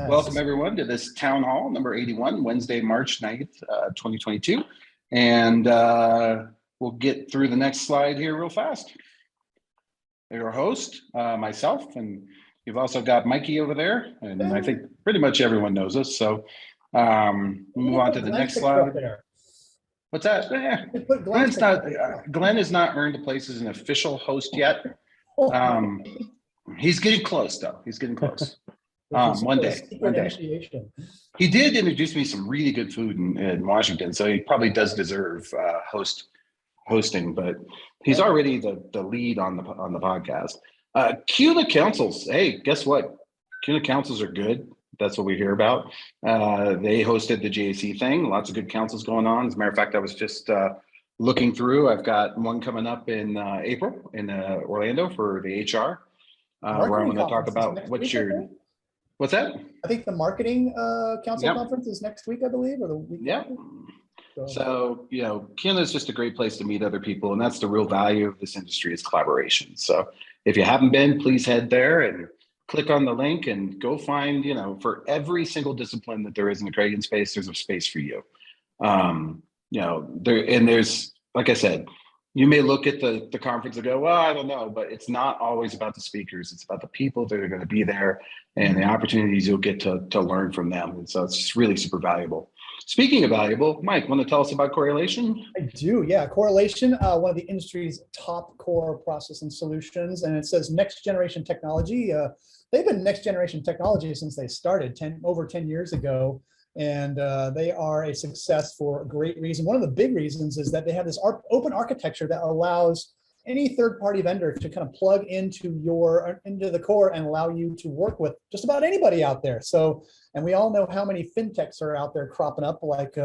Welcome everyone to this town hall number 81, Wednesday, March 9th, 2022. And we'll get through the next slide here real fast. Your host, myself, and you've also got Mikey over there. And I think pretty much everyone knows us. So we'll move on to the next slide. What's that? Glenn has not earned a place as an official host yet. He's getting close though. He's getting close. One day. He did introduce me some really good food in Washington, so he probably does deserve hosting. But he's already the lead on the podcast. CUNA councils. Hey, guess what? CUNA councils are good. That's what we hear about. They hosted the GAC thing. Lots of good councils going on. As a matter of fact, I was just looking through. I've got one coming up in April in Orlando for the HR. Where I'm going to talk about what's that? I think the marketing council conference is next week, I believe, or the week. Yeah. So, you know, CUNA is just a great place to meet other people. And that's the real value of this industry is collaboration. So if you haven't been, please head there and click on the link and go find, you know, for every single discipline that there is in the Canadian space, there's a space for you. You know, there's, like I said, you may look at the conference and go, well, I don't know, but it's not always about the speakers. It's about the people that are going to be there and the opportunities you'll get to learn from them. And so it's just really super valuable. Speaking of valuable, Mike, want to tell us about correlation? I do, yeah. Correlation, one of the industry's top core processing solutions, and it says next generation technology. They've been next generation technology since they started over 10 years ago. And they are a success for a great reason. One of the big reasons is that they have this open architecture that allows any third-party vendor to kind of plug into the core and allow you to work with just about anybody out there. So, and we all know how many fintechs are out there cropping up like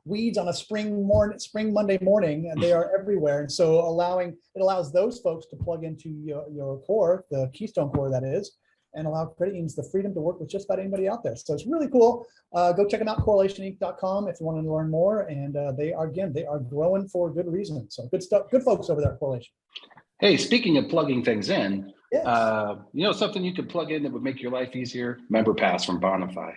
weeds on a spring Monday morning, and they are everywhere. And so it allows those folks to plug into your core, the Keystone core that is, and allow credit unions the freedom to work with just about anybody out there. So it's really cool. Go check them out, correlationinc.com, if you want to learn more. And they are growing for good reason. So good stuff, good folks over there at Correlation. Hey, speaking of plugging things in, yes. You know, something you could plug in that would make your life easier? Member Pass from Bonify.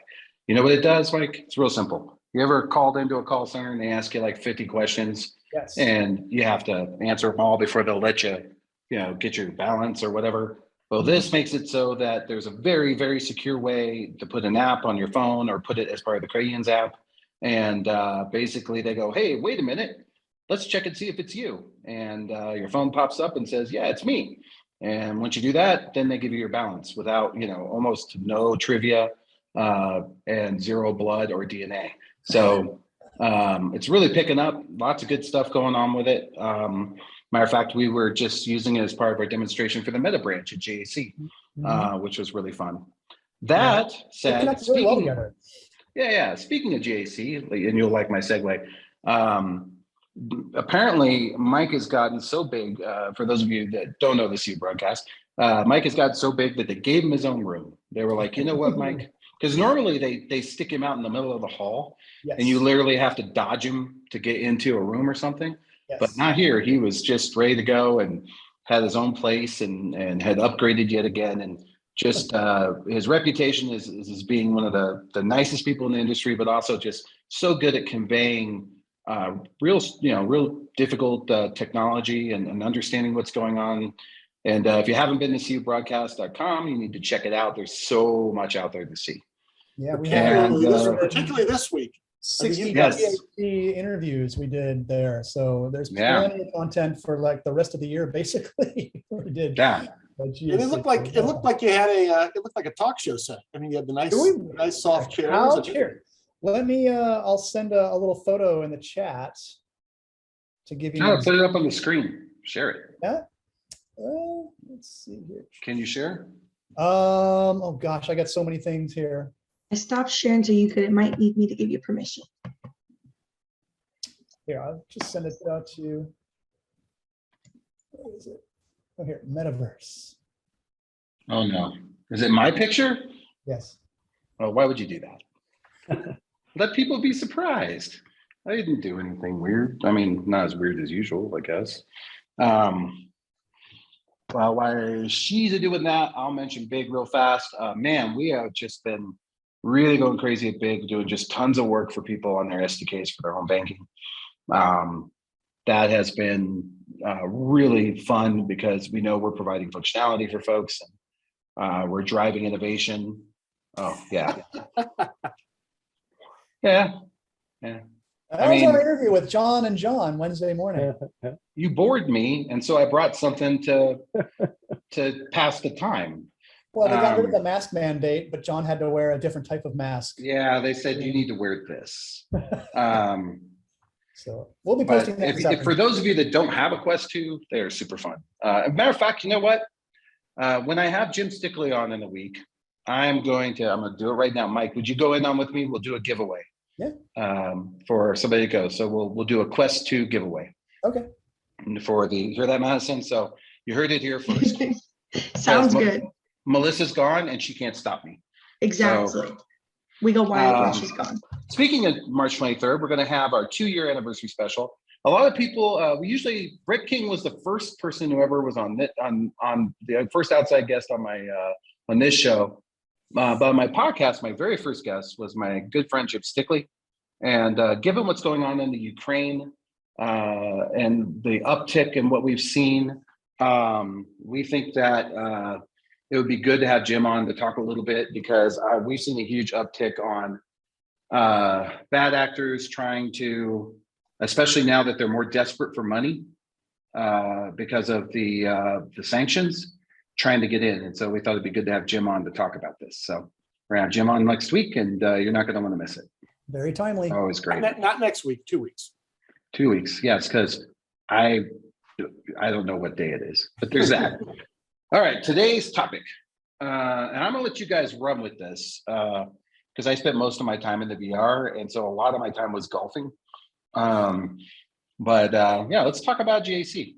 You know what it does, Mike? It's real simple. You ever called into a call center and they ask you like 50 questions? Yes. And you have to answer them all before they'll let you, get your balance or whatever. Well, this makes it so that there's a very, very secure way to put an app on your phone or put it as part of the credit union's app. And basically they go, hey, wait a minute, let's check and see if it's you. And your phone pops up and says, yeah, it's me. And once you do that, then they give you your balance without, almost no trivia and zero blood or DNA. So it's really picking up, lots of good stuff going on with it. Matter of fact, we were just using it as part of our demonstration for the Meta branch at GAC, which was really fun. That said, speaking of GAC, and you'll like my segue. Apparently, Mike has gotten so big. For those of you that don't know the CU broadcast, Mike has gotten so big that they gave him his own room. They were like, you know what, Mike? Because normally they stick him out in the middle of the hall, and you literally have to dodge him to get into a room or something. Yes. But not here. He was just ready to go and had his own place and had upgraded yet again. And just his reputation is as being one of the nicest people in the industry, but also just so good at conveying real difficult technology and understanding what's going on. And if you haven't been to cubroadcast.com, you need to check it out. There's so much out there to see. Yeah, we have particularly this week. 60 interviews we did there, so there's plenty of content for like the rest of the year, basically. We did. Yeah. And it looked like you had it looked like a talk show set. I mean, you had the nice soft chairs. Let me. I'll send a little photo in the chat to give you. No, put it up on the screen. Share it. Yeah. Let's see here. Can you share? Oh gosh, I got so many things here. I stopped sharing so it might need me to give you permission. Here, I'll just send it out to you. Where is it? Oh, here, Metaverse. Oh no. Is it my picture? Yes. Oh, why would you do that? Let people be surprised. I didn't do anything weird. I mean, not as weird as usual, I guess. Well, while she's doing that, I'll mention big real fast. Man, we have just been really going crazy at big, doing just tons of work for people on their SDKs for their home banking. That has been really fun because we know we're providing functionality for folks, and we're driving innovation. Oh yeah, yeah. That was our interview with John and John Wednesday morning. You bored me, and so I brought something to pass the time. Well, they got rid of the mask mandate, but John had to wear a different type of mask. Yeah, they said you need to wear this. So we'll be posting that. If for those of you that don't have a Quest 2, they're super fun. As a matter of fact, you know what? When I have Jim Stickley on in a week, I'm gonna do it right now. Mike, would you go in on with me? We'll do a giveaway. Yeah. For somebody to go. So we'll do a Quest 2 giveaway. Okay. For you hear that, Madison? So you heard it here first. Sounds good. Melissa's gone and she can't stop me. Exactly. So, we go wild when she's gone. Speaking of March 23rd, we're going to have our 2-year anniversary special. A lot of people, Rick King was the first person who ever was on the first outside guest on my on this show. But on my podcast, my very first guest was my good friend Jim Stickley. And given what's going on in the Ukraine and the uptick in what we've seen, we think that it would be good to have Jim on to talk a little bit, because we've seen a huge uptick on bad actors trying to, especially now that they're more desperate for money because of the sanctions, trying to get in. And so we thought it'd be good to have Jim on to talk about this. So we're gonna have Jim on next week, and you're not gonna want to miss it. Very timely. Always great. Not next week, 2 weeks. 2 weeks, yes, because I don't know what day it is, but there's that. All right, today's topic, and I'm gonna let you guys run with this because I spent most of my time in the VR, and so a lot of my time was golfing. But yeah, let's talk about GAC.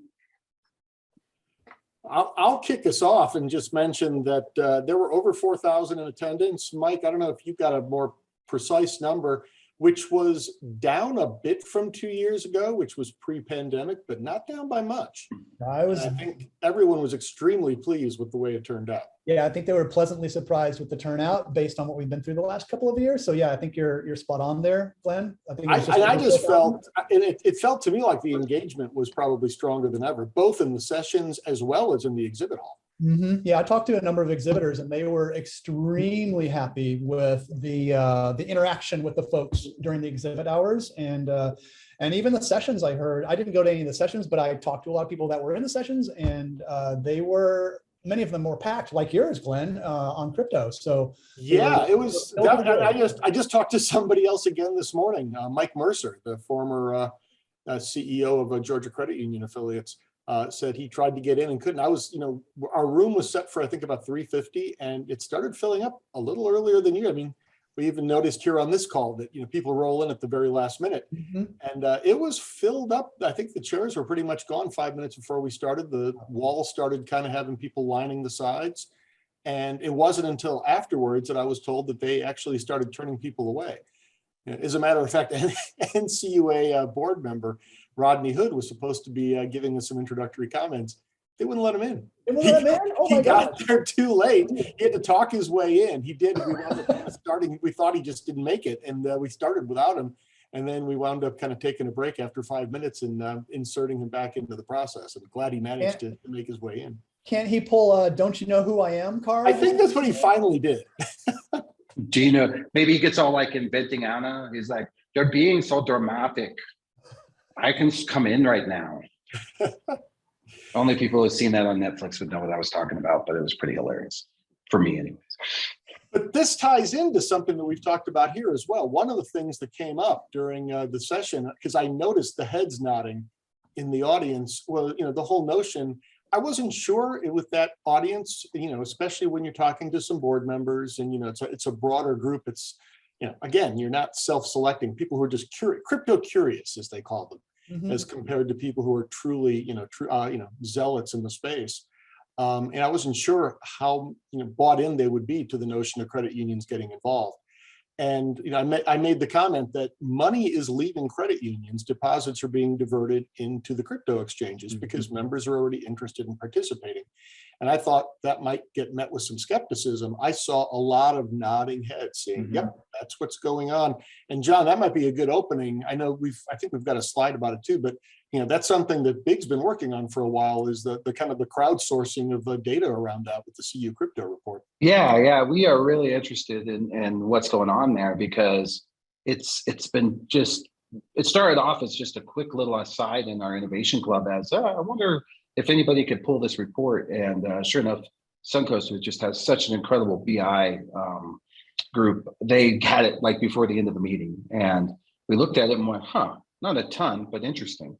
I'll kick us off and just mention that there were over 4,000 in attendance. Mike, I don't know if you've got a more precise number, which was down a bit from 2 years ago, which was pre-pandemic, but not down by much. I think everyone was extremely pleased with the way it turned out. Yeah, I think they were pleasantly surprised with the turnout based on what we've been through the last couple of years. So yeah, I think you're spot on there, Glenn. I just felt, and it felt to me like the engagement was probably stronger than ever, both in the sessions as well as in the exhibit hall. Mm-hmm. Yeah, I talked to a number of exhibitors, and they were extremely happy with the interaction with the folks during the exhibit hours, and even the sessions. I heard, I didn't go to any of the sessions, but I talked to a lot of people that were in the sessions, and many of them were packed, like yours, Glenn, on crypto. So yeah, it was. I just talked to somebody else again this morning, Mike Mercer, the former CEO of Georgia Credit Union affiliates. Said he tried to get in and couldn't. Our room was set for, I think, about 350, and it started filling up a little earlier than you. I mean, we even noticed here on this call that, people roll in at the very last minute, and it was filled up. I think the chairs were pretty much gone 5 minutes before we started. The wall started kind of having people lining the sides, and it wasn't until afterwards that I was told that they actually started turning people away. As a matter of fact, NCUA board member Rodney Hood was supposed to be giving us some introductory comments. They wouldn't let him in. They wouldn't let him in? Oh my God. He got there too late. He had to talk his way in. He did. We thought he just didn't make it, and we started without him. And then we wound up kind of taking a break after 5 minutes and inserting him back into the process. I'm glad he managed to make his way in. Can't he pull a "Don't you know who I am" card? I think that's what he finally did. Do you know, maybe he gets all like inventing Anna. He's like, they're being so dramatic. I can come in right now. Only people who have seen that on Netflix would know what I was talking about, but it was pretty hilarious for me anyways. But this ties into something that we've talked about here as well. One of the things that came up during the session, because I noticed the heads nodding in the audience, well, the whole notion, I wasn't sure with that audience, especially when you're talking to some board members and, it's a broader group. It's, again, you're not self-selecting people who are just crypto curious, as they call them, as compared to people who are truly, zealots in the space. And I wasn't sure how, bought in they would be to the notion of credit unions getting involved. And I made the comment that money is leaving credit unions, deposits are being diverted into the crypto exchanges because members are already interested in participating. And I thought that might get met with some skepticism. I saw a lot of nodding heads saying, yep, that's what's going on. And John, that might be a good opening. I know I think we've got a slide about it too, but that's something that Big's been working on for a while, is the kind of the crowdsourcing of data around that with the CU crypto report. Yeah, we are really interested in what's going on there, because it's been just, it started off as just a quick little aside in our innovation club as, I wonder if anybody could pull this report. And sure enough, Suncoast, who just has such an incredible BI group, they had it like before the end of the meeting. And we looked at it and went, not a ton, but interesting.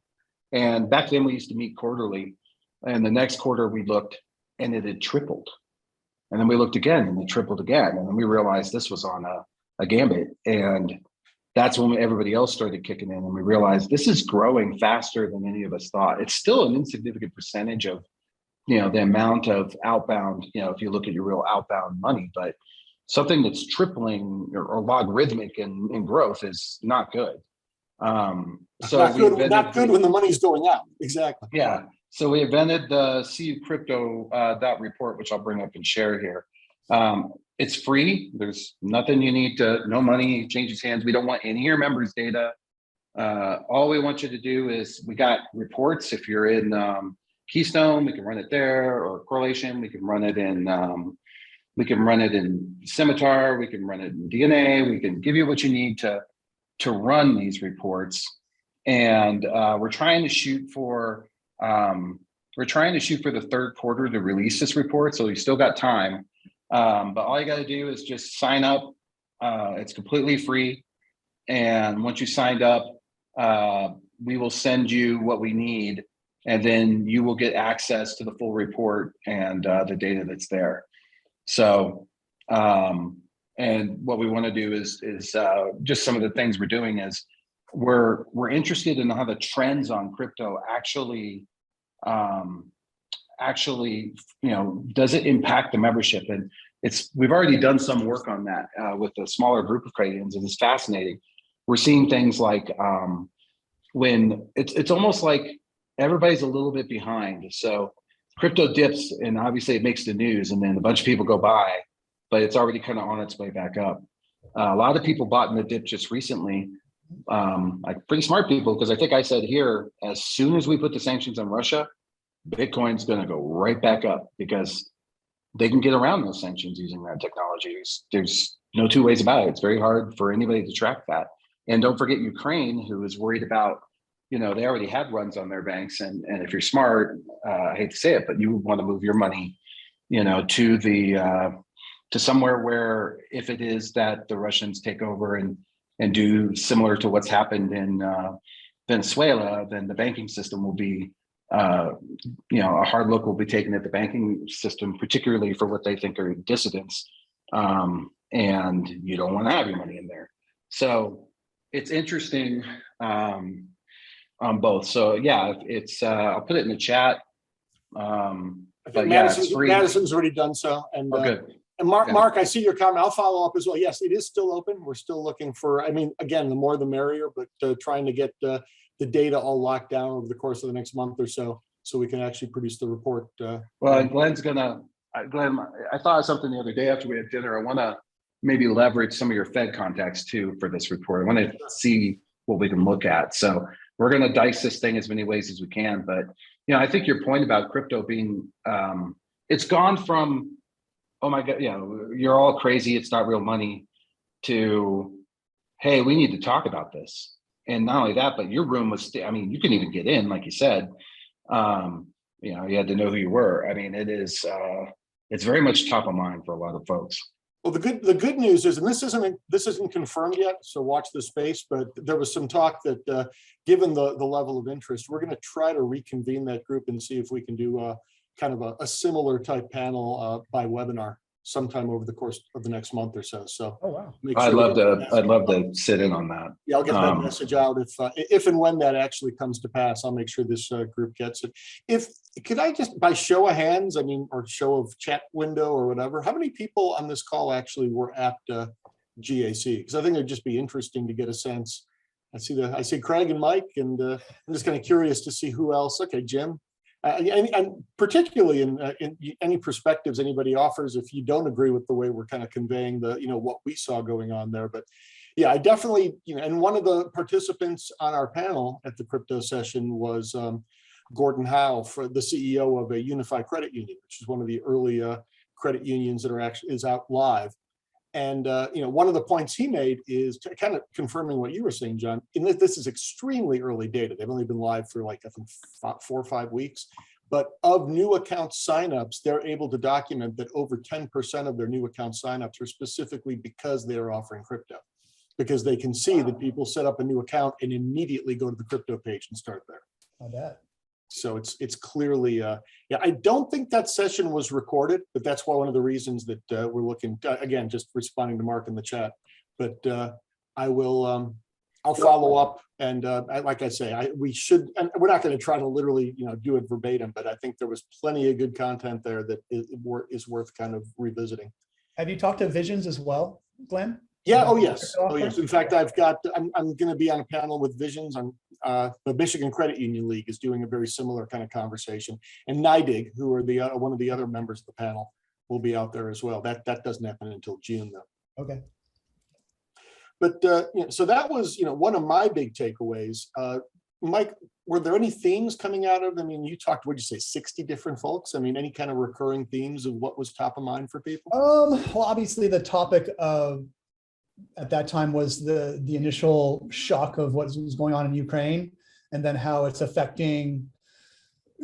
And back then we used to meet quarterly, and the next quarter we looked and it had tripled. And then we looked again and it tripled again. And then we realized this was on a gambit. And that's when everybody else started kicking in, and we realized this is growing faster than any of us thought. It's still an insignificant percentage of, the amount of outbound, if you look at your real outbound money, but something that's tripling or logarithmic in growth is not good. So not good when the money's going out. Exactly. Yeah. So we invented the CU Crypto report, which I'll bring up and share here. It's free. There's nothing you need to, no money changes hands. We don't want any of your members' data. All we want you to do is, we got reports. If you're in Keystone, we can run it there, or Correlation, we can run it in Scimitar, we can run it in DNA. We can give you what you need to run these reports. And we're trying to shoot for the third quarter to release this report. So you still got time. But all you got to do is just sign up. It's completely free. And once you signed up, we will send you what we need, and then you will get access to the full report and the data that's there. So, and what we want to do is just some of the things we're doing is we're interested in how the trends on crypto actually, does it impact the membership? And we've already done some work on that with a smaller group of credit, and it's fascinating. We're seeing things like when it's almost like everybody's a little bit behind. So crypto dips, and obviously it makes the news, and then a bunch of people go by, but it's already kind of on its way back up. A lot of people bought in the dip just recently, like pretty smart people, because I think I said here, as soon as we put the sanctions on Russia, Bitcoin's going to go right back up, because they can get around those sanctions using that technology. There's no two ways about it. It's very hard for anybody to track that. And don't forget Ukraine, who is worried about, they already had runs on their banks. And if you're smart, I hate to say it, but you want to move your money, to somewhere where, if it is that the Russians take over and do similar to what's happened in Venezuela, then the banking system will be, a hard look will be taken at the banking system, particularly for what they think are dissidents. And you don't want to have your money in there. So it's interesting on both. So yeah, I'll put it in the chat. I think Madison's already done so. And good. And Mark, I see your comment. I'll follow up as well. Yes, it is still open. We're still looking for, again, the more the merrier, but trying to get the data all locked down over the course of the next month or so we can actually produce the report. Well, Glenn, I thought of something the other day after we had dinner. I want to maybe leverage some of your Fed contacts too for this report. I want to see what we can look at. So we're going to dice this thing as many ways as we can. But, I think your point about crypto being, it's gone from, oh my God, you're all crazy, it's not real money, to, hey, we need to talk about this. And not only that, but your room was, you couldn't even get in, like you said. You had to know who you were. It is, it's very much top of mind for a lot of folks. Well, the good news is, and this isn't confirmed yet, so watch the space, but there was some talk that given the level of interest, we're going to try to reconvene that group and see if we can do kind of a similar type panel by webinar sometime over the course of the next month or so. So, oh wow, I'd love to sit in on that. Yeah, I'll get that message out if and when that actually comes to pass. I'll make sure this group gets it. Could I just, by show of hands, or show of chat window or whatever, how many people on this call actually were at GAC? Because I think it'd just be interesting to get a sense. I see Craig and Mike, and I'm just kind of curious to see who else. Okay, Jim. And particularly in any perspectives anybody offers, if you don't agree with the way we're kind of conveying the, what we saw going on there. But yeah, I definitely, and one of the participants on our panel at the crypto session was Gordon Howe, for the CEO of a unified credit union, which is one of the early credit unions that is out live. And one of the points he made is kind of confirming what you were saying, John, in that this is extremely early data. They've only been live for I think 4 or 5 weeks. But of new account signups, they're able to document that over 10% of their new account signups are specifically because they're offering crypto, because they can see that people set up a new account and immediately go to the crypto page and start there. I bet. So it's clearly, I don't think that session was recorded, but that's one of the reasons that we're looking, again, just responding to Mark in the chat. But I'll follow up. And like I say, we should, and we're not going to try to literally, do it verbatim, but I think there was plenty of good content there that is worth kind of revisiting. Have you talked to Visions as well, Glenn? Yeah. Oh, yes. Oh, yes. In fact, I'm going to be on a panel with Visions on the Michigan Credit Union League is doing a very similar kind of conversation. And NIDIG, who are one of the other members of the panel, will be out there as well. That doesn't happen until June, though. Okay. But so that was, one of my big takeaways. Mike, were there any themes coming out of? I mean, you talked, what'd you say, 60 different folks? I mean, any kind of recurring themes of what was top of mind for people? Well, obviously the topic of at that time was the initial shock of what was going on in Ukraine, and then how it's affecting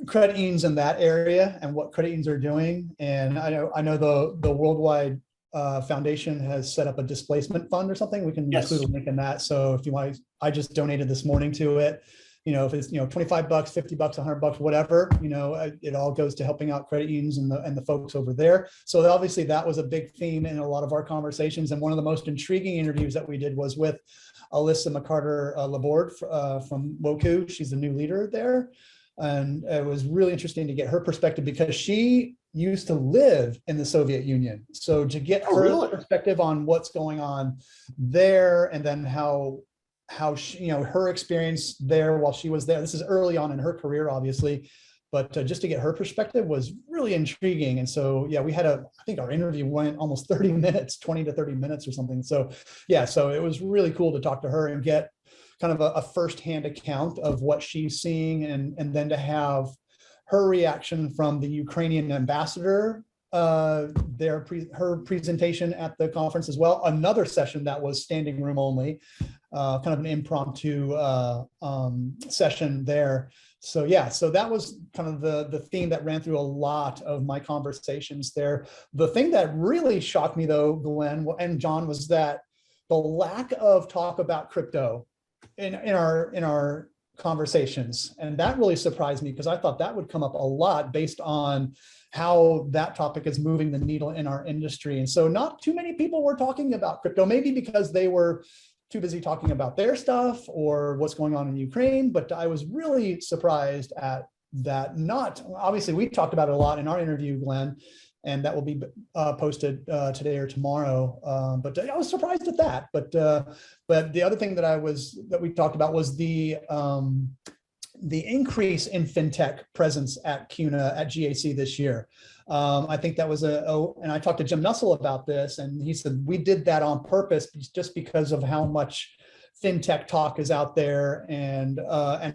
credit unions in that area and what credit unions are doing. And I know the Worldwide Foundation has set up a displacement fund or something. We can include a link in that. So if you want, I just donated this morning to it. If it's, $25, $50, $100, whatever, it all goes to helping out credit unions and the folks over there. So obviously that was a big theme in a lot of our conversations. And one of the most intriguing interviews that we did was with Alyssa McCarter-Laborde from Woku. She's the new leader there. And it was really interesting to get her perspective because she used to live in the Soviet Union. So to get her perspective on what's going on there, and then how she, her experience there while she was there. This is early on in her career, obviously, but just to get her perspective was really intriguing. And so, yeah, we had I think our interview went almost 30 minutes, 20 to 30 minutes or something. So yeah, so it was really cool to talk to her and get kind of a firsthand account of what she's seeing, and then to have her reaction from the Ukrainian ambassador, her presentation at the conference as well. Another session that was standing room only, kind of an impromptu session there. So yeah, so that was kind of the theme that ran through a lot of my conversations there. The thing that really shocked me though, Glenn and John, was that the lack of talk about crypto in our conversations. And that really surprised me because I thought that would come up a lot based on how that topic is moving the needle in our industry. And so not too many people were talking about crypto, maybe because they were too busy talking about their stuff or what's going on in Ukraine. But I was really surprised at that. Obviously we talked about it a lot in our interview, Glenn, and that will be posted today or tomorrow. But I was surprised at that. But the other thing that we talked about was the increase in fintech presence at CUNA at GAC this year. I think that was and I talked to Jim Nussel about this, and he said we did that on purpose just because of how much fintech talk is out there, and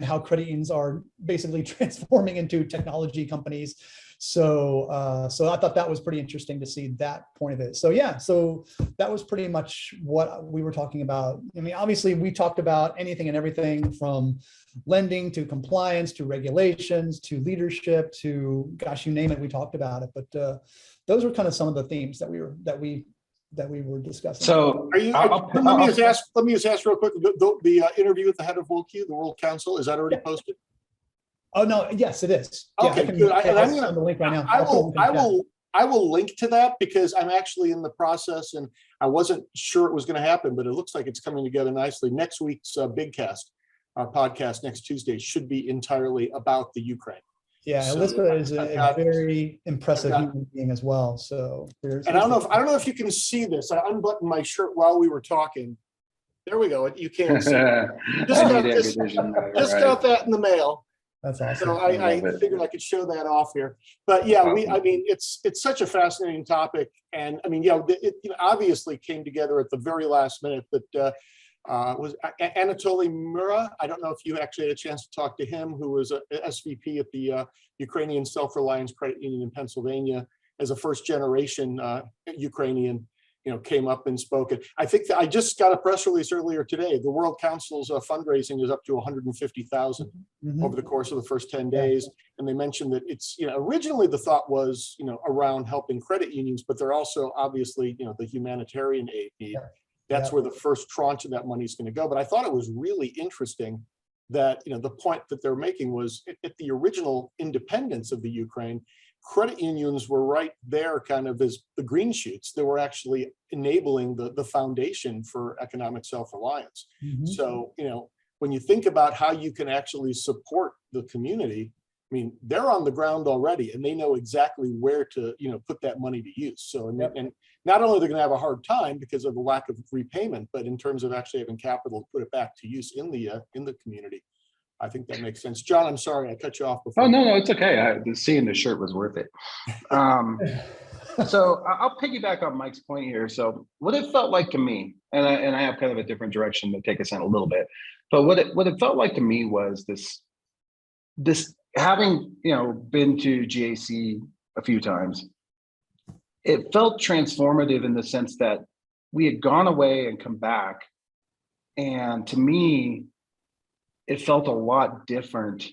how credit unions are basically transforming into technology companies. So I thought that was pretty interesting to see that point of it. So yeah, so that was pretty much what we were talking about. I mean, obviously we talked about anything and everything from lending to compliance to regulations to leadership to, gosh, you name it, we talked about it. But those were kind of some of the themes that we were discussing. So let me just ask real quick, the interview with the head of WorldQ, the World Council, is that already posted? Oh no, yes, it is. Okay, good. I'm on the link right now. I will link to that because I'm actually in the process, and I wasn't sure it was going to happen, but it looks like it's coming together nicely. Next week's Bigcast, our podcast next Tuesday, should be entirely about the Ukraine. Yeah, so Alyssa is a very impressive human being as well. So I don't know if you can see this. I unbuttoned my shirt while we were talking. There we go. You can't see. Just got that in the mail. That's awesome. So I I love it. figured I could show that off here. But yeah, Awesome. I mean, it's such a fascinating topic. And I mean, yeah, it obviously came together at the very last minute, but was Anatoly Mura. I don't know if you actually had a chance to talk to him, who was a SVP at the Ukrainian Self-Reliance Credit Union in Pennsylvania as a first generation Ukrainian, came up and spoke. And I think that I just got a press release earlier today. The World Council's fundraising is up to 150,000 over the course of the first 10 days. And they mentioned that it's, originally the thought was, around helping credit unions, but they're also obviously, the humanitarian aid need. That's where the first tranche of that money is going to go. But I thought it was really interesting that, the point that they're making was at the original independence of the Ukraine, credit unions were right there kind of as the green shoots. They were actually enabling the foundation for economic self-reliance. So, when you think about how you can actually support the community, I mean, they're on the ground already and they know exactly where to, put that money to use. So, and not only are they going to have a hard time because of the lack of repayment, but in terms of actually having capital to put it back to use in the community. I think that makes sense. John, I'm sorry, I cut you off before. Oh, no, it's okay. Seeing the shirt was worth it. So I'll piggyback on Mike's point here. So what it felt like to me, and I have kind of a different direction to take us in a little bit, but what it felt like to me was this having, been to GAC a few times, it felt transformative in the sense that we had gone away and come back. And to me, it felt a lot different.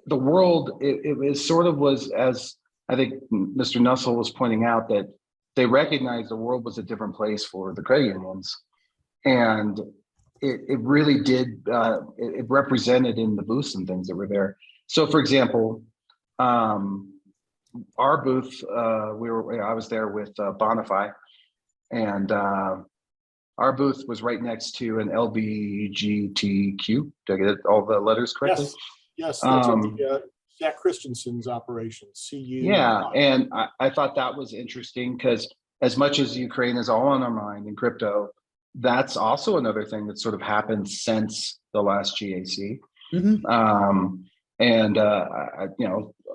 The world, it was, as I think Mr. Nussel was pointing out, that they recognized the world was a different place for the credit unions. And it really did, it represented in the booths and things that were there. So for example, our booth, I was there with Bonify, and our booth was right next to an LBGTQ. Did I get all the letters correctly? Yes, that's Zach Christensen's operation, CU. Yeah, and I thought that was interesting because as much as Ukraine is all on our mind in crypto, that's also another thing that sort of happened since the last GAC. And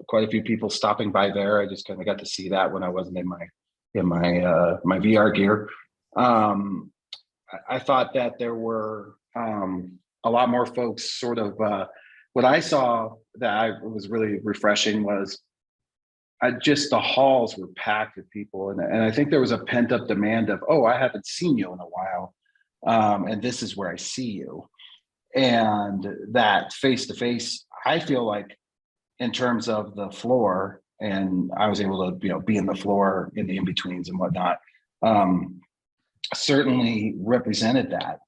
quite a few people stopping by there. I just kind of got to see that when I wasn't in my VR gear. I thought that there were a lot more folks sort of, what I saw that was really refreshing was just the halls were packed with people. And I think there was a pent up demand of, oh, I haven't seen you in a while. And this is where I see you. And that face to face, I feel like in terms of the floor, and I was able to, be in the floor in the in-betweens and whatnot, certainly represented that.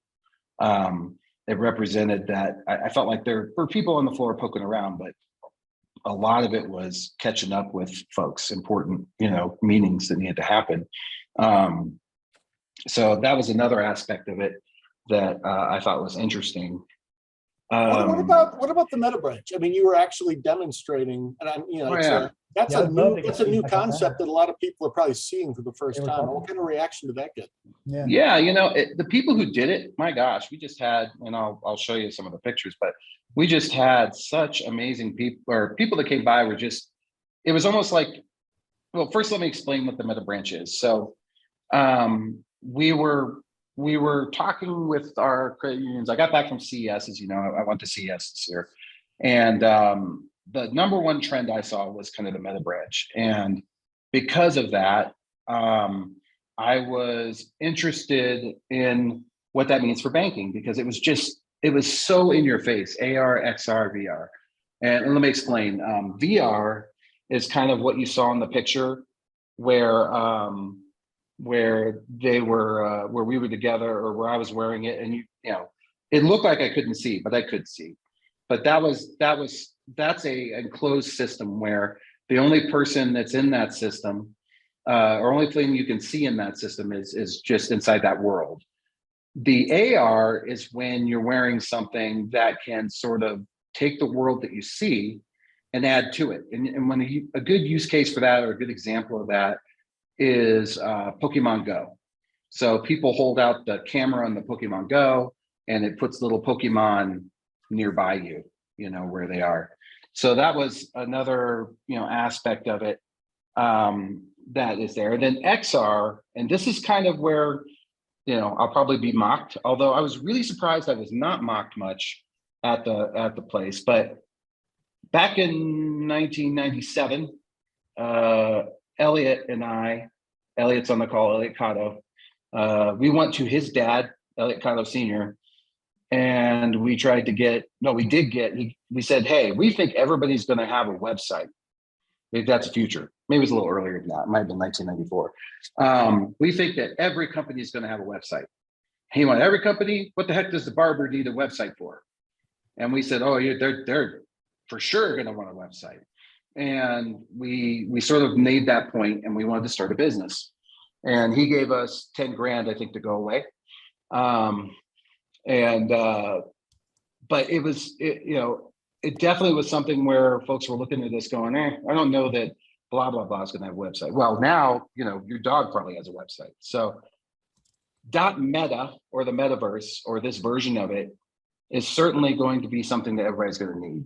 It represented that I felt like there were people on the floor poking around, but a lot of it was catching up with folks, important, meetings that needed to happen. So that was another aspect of it that I thought was interesting. What about the meta branch? I mean, you were actually demonstrating, and that's a new concept that a lot of people are probably seeing for the first time. What kind of reaction did that get? Yeah, the people who did it, my gosh, we just had, and I'll show you some of the pictures, but we just had such amazing people, or people that came by were just, it was almost like, well, first let me explain what the meta branch is. So we were talking with our credit unions. I got back from CES, as you know, I went to CES this year. And the number one trend I saw was kind of the meta branch. And because of that, I was interested in what that means for banking, because it was so in your face, AR, XR, VR. And let me explain. VR is kind of what you saw in the picture where they were, where we were together, or where I was wearing it, and it looked like I couldn't see, but I could see. But that's a enclosed system where the only person that's in that system, or only thing you can see in that system is just inside that world. The AR is when you're wearing something that can sort of take the world that you see and add to it. And when a good use case for that, or a good example of that, is Pokemon Go. So people hold out the camera on the Pokemon Go, and it puts little Pokemon nearby you. where they are. So that was another, aspect of it that is there. And then XR, and this is kind of where, I'll probably be mocked, although I was really surprised I was not mocked much at the place. But back in 1997, Elliot and Elliot's on the call, Elliot Cotto, we went to his dad, Elliot Cotto Sr., and we tried to we said, hey, we think everybody's going to have a website. Maybe that's the future. Maybe it was a little earlier than that. It might have been 1994. We think that every company is going to have a website. Hey, you want every company? What the heck does the barber need a website for? And we said, oh, yeah, they're for sure going to want a website. And we sort of made that point, and we wanted to start a business. And he gave us 10 grand, I think, to go away. But it definitely was something where folks were looking at this going, I don't know that blah, blah, blah is going to have a website. Well, now, your dog probably has a website. So .meta, or the metaverse, or this version of it, is certainly going to be something that everybody's going to need.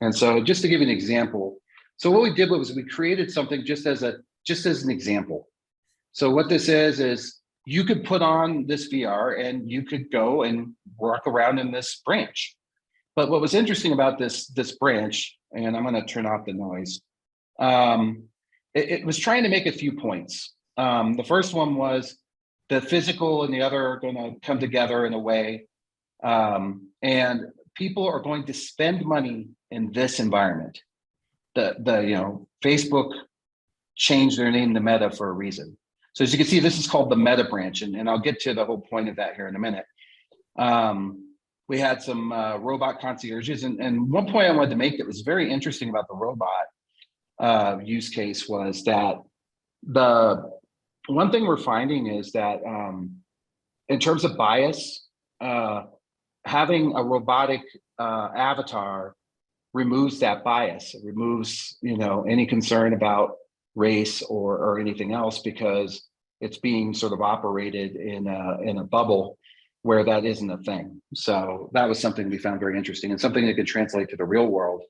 And so just to give you an example, so what we did was we created something just as an example. So what this is you could put on this VR and you could go and walk around in this branch. But what was interesting about this branch, and I'm going to turn off the noise, it was trying to make a few points. The first one was the physical and the other are going to come together in a way, and people are going to spend money in this environment. Facebook changed their name to Meta for a reason. So as you can see, this is called the Meta branch, and I'll get to the whole point of that here in a minute. We had some robot concierges, and one point I wanted to make that was very interesting about the robot use case was that the one thing we're finding is that in terms of bias, having a robotic avatar removes that bias. It removes, any concern about race or anything else, because it's being sort of operated in a bubble where that isn't a thing. So that was something we found very interesting, and something that could translate to the real world.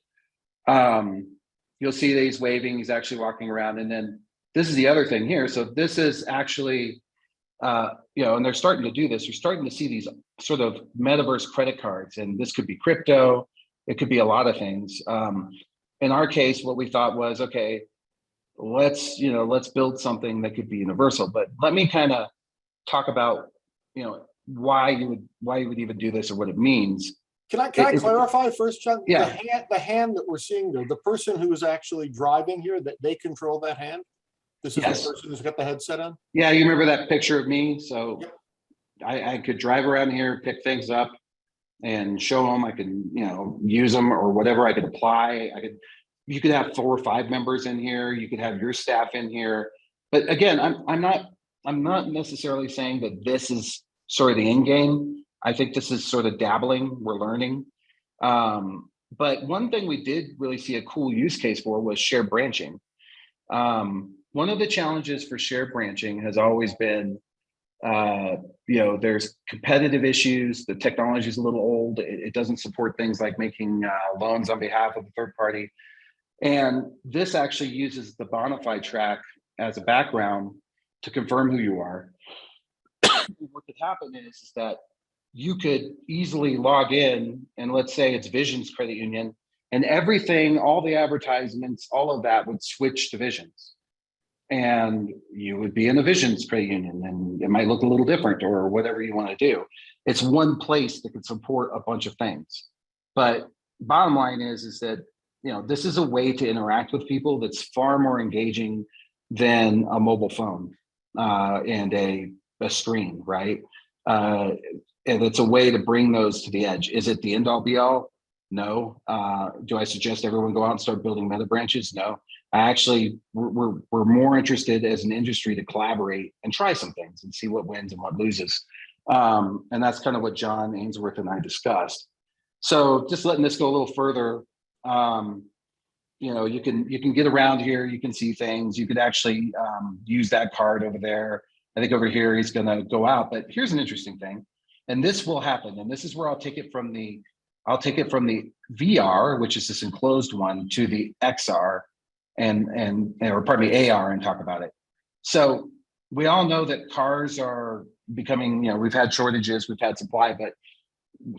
You'll see that he's waving, he's actually walking around. And then this is the other thing here. So this is actually, and they're starting to do this. You're starting to see these sort of metaverse credit cards, and this could be crypto. It could be a lot of things. In our case, what we thought was, okay, let's build something that could be universal. But let me kind of talk about, why you would even do this or what it means. Can I clarify first, Chuck? Yeah. The hand that we're seeing there, the person who is actually driving here, that they control that hand? This is Yes. The person who's got the headset on? Yeah, you remember that picture of me? So yep. I could drive around here, pick things up and show them. I can, use them or whatever. I could apply. You could have 4 or 5 members in here. You could have your staff in here. But again, I'm not necessarily saying that this is sort of the end game. I think this is sort of dabbling. We're learning. But one thing we did really see a cool use case for was shared branching. One of the challenges for shared branching has always been, there's competitive issues. The technology is a little old. It doesn't support things like making loans on behalf of a third party. And this actually uses the Bonafide track as a background to confirm who you are. What could happen is that you could easily log in, and let's say it's Visions Credit Union, and everything, all the advertisements, all of that would switch to Visions. And you would be in a Visions Credit Union, and it might look a little different or whatever you want to do. It's one place that can support a bunch of things. But bottom line is that, this is a way to interact with people that's far more engaging than a mobile phone and a screen, right? And it's a way to bring those to the edge. Is it the end all be all? No. Do I suggest everyone go out and start building meta branches? No. We're more interested as an industry to collaborate and try some things and see what wins and what loses. And that's kind of what John Ainsworth and I discussed. So just letting this go a little further, you can get around here, you can see things, you could actually use that card over there. I think over here he's going to go out, but here's an interesting thing, and this will happen, and this is where I'll take it from the VR, which is this enclosed one, to the XR or pardon me, AR, and talk about it. So we all know that cars are becoming, we've had shortages, we've had supply, but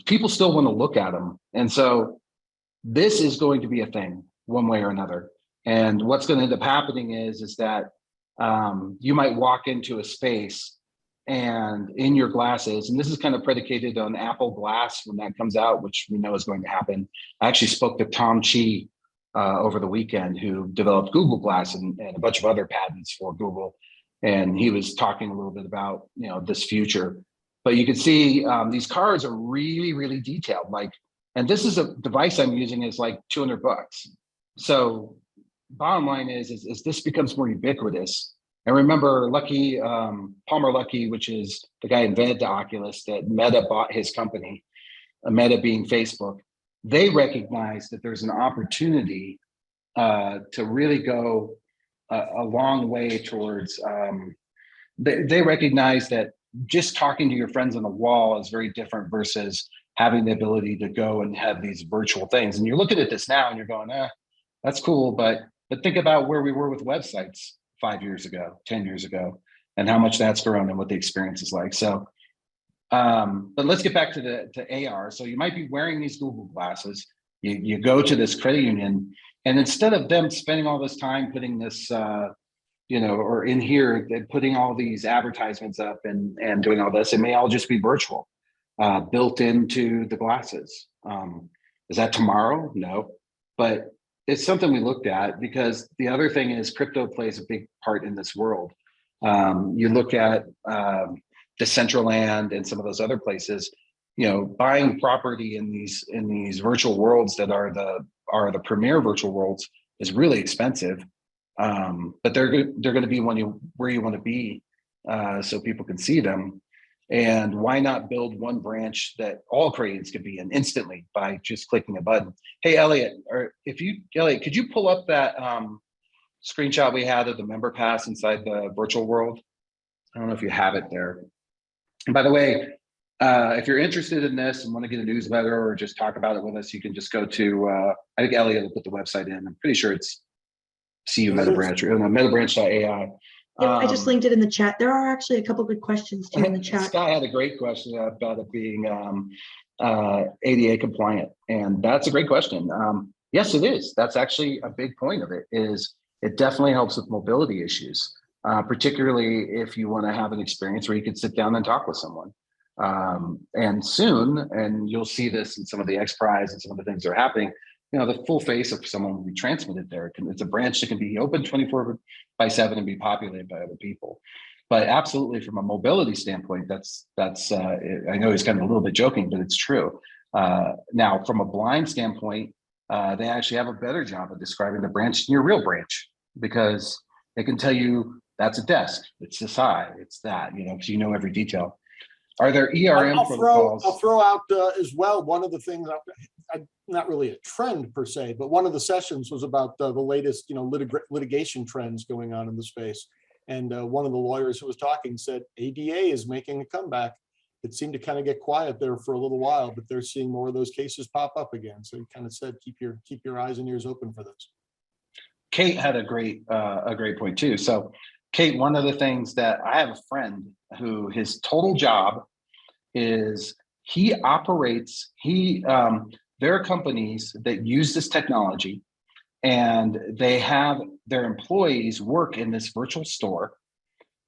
people still want to look at them. And so this is going to be a thing one way or another. And what's going to end up happening is that you might walk into a space and in your glasses, and this is kind of predicated on Apple Glass when that comes out, which we know is going to happen. I actually spoke to Tom Chi over the weekend, who developed Google Glass and a bunch of other patents for Google. And he was talking a little bit about, this future. But you can see these cards are really, really detailed. And this is a device I'm using is like $200. So bottom line is this becomes more ubiquitous. And remember, Palmer Luckey, which is the guy who invented the Oculus, that Meta bought his company, Meta being Facebook. They recognize that there's an opportunity to really go a long way towards. They recognize that just talking to your friends on the wall is very different versus having the ability to go and have these virtual things. And you're looking at this now and you're going, that's cool, but think about where we were with websites 5 years ago, 10 years ago, and how much that's grown and what the experience is like. So, but let's get back to AR. So you might be wearing these Google glasses. You go to this credit union, and instead of them spending all this time putting this, or in here, putting all these advertisements up and doing all this, it may all just be virtual, built into the glasses. Is that tomorrow? No, but it's something we looked at, because the other thing is crypto plays a big part in this world. You look at Decentraland and some of those other places, buying property in these virtual worlds that are the premier virtual worlds is really expensive. But they're going to be where you want to be, so people can see them. And why not build one branch that all credits could be in instantly by just clicking a button? Hey, Elliot, could you pull up that screenshot we had of the member pass inside the virtual world? I don't know if you have it there. And by the way, if you're interested in this and want to get a newsletter or just talk about it with us, you can just go to, I think Elliot will put the website in. I'm pretty sure it's CU Metabranch or metabranch.ai. Yep, I just linked it in the chat. There are actually a couple good questions too in the chat. Scott had a great question about it being ADA compliant, and that's a great question. Yes, it is. That's actually a big point of it. Is it definitely helps with mobility issues, particularly if you want to have an experience where you can sit down and talk with someone. And soon, and you'll see this in some of the X Prize and some of the things that are happening, the full face of someone will be transmitted there. It's a branch that can be open 24/7 and be populated by other people. But absolutely, from a mobility standpoint, that's I know he's kind of a little bit joking, but it's true. Now, from a blind standpoint, they actually have a better job of describing the branch than your real branch, because they can tell you that's a desk, it's this high, it's that, because you know every detail. Are there ERM protocols? I'll throw out as well, one of the things, not really a trend per se, but one of the sessions was about the latest, litigation trends going on in the space. And one of the lawyers who was talking said ADA is making a comeback. It seemed to kind of get quiet there for a little while, but they're seeing more of those cases pop up again. So he kind of said, keep your eyes and ears open for this. Kate had a great point too. So Kate, one of the things that I have a friend who his total job is there are companies that use this technology, and they have their employees work in this virtual store,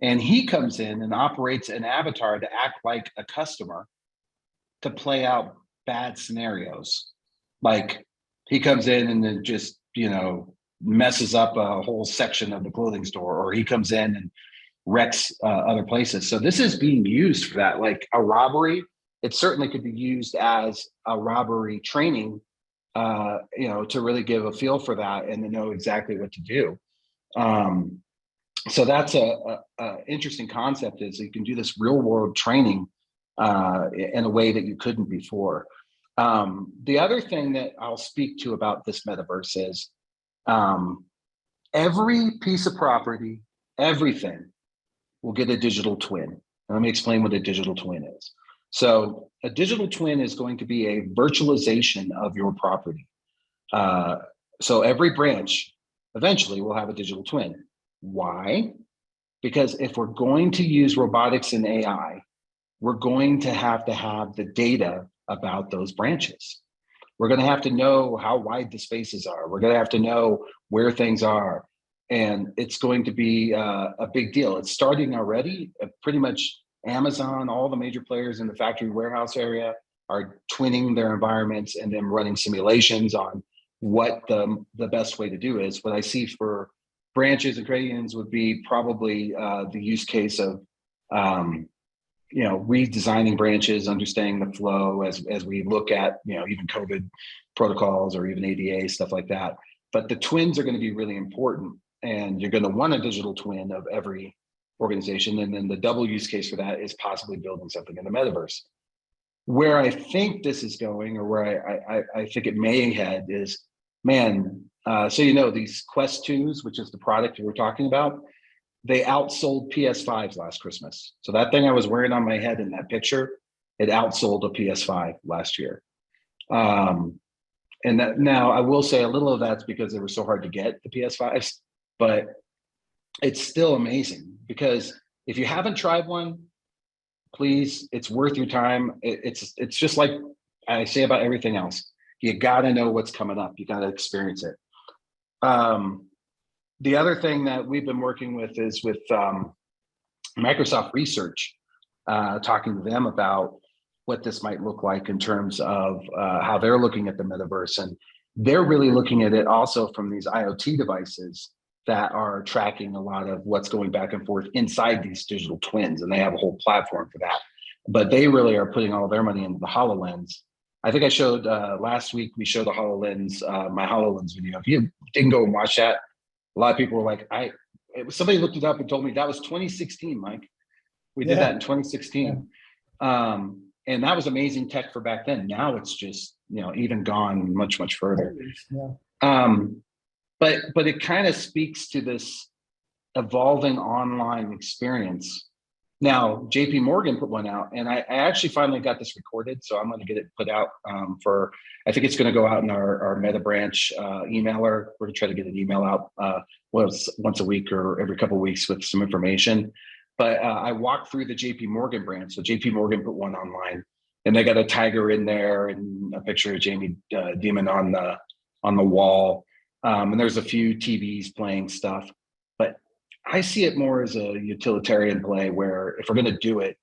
and he comes in and operates an avatar to act like a customer to play out bad scenarios. Like he comes in and then just, messes up a whole section of the clothing store, or he comes in and wrecks other places. So this is being used for that, like a robbery. It certainly could be used as a robbery training, to really give a feel for that and to know exactly what to do. So that's a interesting concept, is you can do this real world training in a way that you couldn't before. The other thing that I'll speak to about this metaverse is every piece of property, everything will get a digital twin. And let me explain what a digital twin is. So a digital twin is going to be a virtualization of your property. So every branch eventually will have a digital twin. Why? Because if we're going to use robotics and AI, we're going to have the data about those branches. We're going to have to know how wide the spaces are. We're going to have to know where things are. And it's going to be a big deal. It's starting already. Pretty much Amazon, all the major players in the factory warehouse area are twinning their environments and then running simulations on what the best way to do is. What I see for branches and credit unions would be probably the use case of redesigning branches, understanding the flow as we look at, even COVID protocols or even ADA, stuff like that. But the twins are going to be really important, and you're going to want a digital twin of every organization. And then the double use case for that is possibly building something in the metaverse. Where I think this is going, or where I think it may head is, so these Quest 2s, which is the product we're talking about, they outsold PS5s last Christmas. So that thing I was wearing on my head in that picture, it outsold a PS5 last year. And that, now I will say a little of that's because they were so hard to get, the PS5s, but it's still amazing, because if you haven't tried one, please, it's worth your time. It's just like I say about everything else. You got to know what's coming up. You got to experience it. The other thing that we've been working with is with Microsoft Research, talking to them about what this might look like in terms of how they're looking at the metaverse. And they're really looking at it also from these IoT devices that are tracking a lot of what's going back and forth inside these digital twins. And they have a whole platform for that. But they really are putting all their money into the HoloLens. I think I showed last week, we showed the HoloLens, my HoloLens video. If you didn't go and watch that, a lot of people were like, somebody looked it up and told me that was 2016, Mike. We did that in 2016. Yeah. And that was amazing tech for back then. Now it's just, even gone much, much further. Yeah. But it kind of speaks to this evolving online experience. Now, JP Morgan put one out, and I actually finally got this recorded, so I'm going to get it put out I think it's going to go out in our Meta branch emailer. We're going to try to get an email out once a week or every couple of weeks with some information. But I walked through the JP Morgan branch. So JP Morgan put one online, and they got a tiger in there and a picture of Jamie Dimon on the wall. And there's a few TVs playing stuff. But I see it more as a utilitarian play where if we're going to do it.